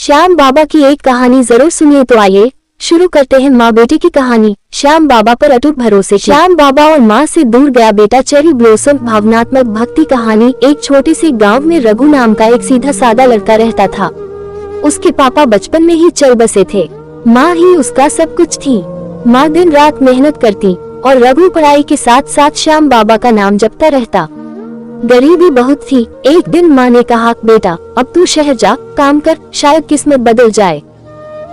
श्याम बाबा की एक कहानी जरूर सुनिए। तो आइए शुरू करते हैं माँ बेटे की कहानी। श्याम बाबा पर अटूट भरोसे। श्याम बाबा और माँ से दूर गया बेटा। चेरी ब्लॉसम भावनात्मक भक्ति कहानी। एक छोटे से गांव में रघु नाम का एक सीधा सादा लड़का रहता था। उसके पापा बचपन में ही चल बसे थे। माँ ही उसका सब कुछ थी। माँ दिन रात मेहनत करती और रघु पढ़ाई के साथ साथ श्याम बाबा का नाम जपता रहता। गरीबी बहुत थी। एक दिन माँ ने कहा, बेटा अब तू शहर जा, काम कर, शायद किस्मत बदल जाए।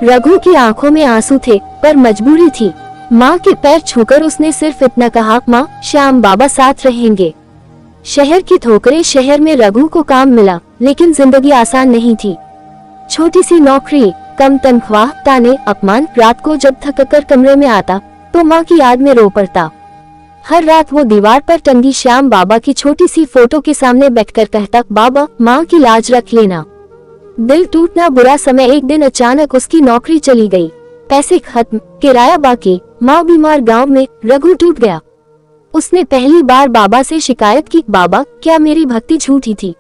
रघु की आंखों में आंसू थे पर मजबूरी थी। माँ के पैर छूकर उसने सिर्फ इतना कहा, माँ श्याम बाबा साथ रहेंगे। शहर की ठोकरें। शहर में रघु को काम मिला लेकिन जिंदगी आसान नहीं थी। छोटी सी नौकरी, कम तनख्वाह, ताने, अपमान। रात को जब थक कर कमरे में आता तो माँ की याद में रो पड़ता। हर रात वो दीवार पर टंगी श्याम बाबा की छोटी सी फोटो के सामने बैठकर कहता, बाबा माँ की लाज रख लेना। दिल टूटना बुरा समय। एक दिन अचानक उसकी नौकरी चली गई, पैसे खत्म, किराया बाकी, माँ बीमार। गांव में रघु टूट गया। उसने पहली बार बाबा से शिकायत की, बाबा क्या मेरी भक्ति झूठी थी?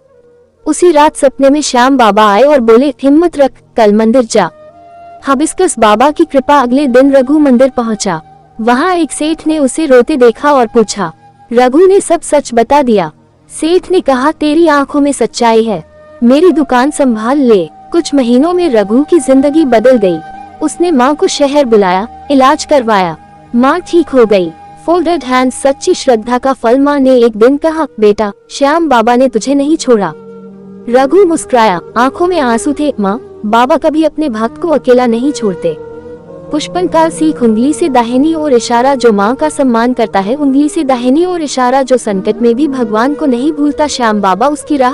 उसी रात सपने में श्याम बाबा आए और बोले, हिम्मत रख, कल मंदिर जा। हबिस्कस बाबा की कृपा। अगले दिन रघु मंदिर पहुंचा। वहां एक सेठ ने उसे रोते देखा और पूछा। रघु ने सब सच बता दिया। सेठ ने कहा, तेरी आंखों में सच्चाई है, मेरी दुकान संभाल ले। कुछ महीनों में रघु की जिंदगी बदल गई। उसने माँ को शहर बुलाया, इलाज करवाया, माँ ठीक हो गई। फोल्डेड हैंड्स, सच्ची श्रद्धा का फल। माँ ने एक दिन कहा, बेटा श्याम बाबा ने तुझे नहीं छोड़ा। रघु मुस्कुराया, आंखों में आंसू थे। माँ बाबा कभी अपने भक्त को अकेला नहीं छोड़ते। पुष्पन काल सीख। उंगली से दाहिनी ओर इशारा जो माँ का सम्मान करता है, उंगली से दाहिनी ओर इशारा जो संकट में भी भगवान को नहीं भूलता। श्याम बाबा उसकी राह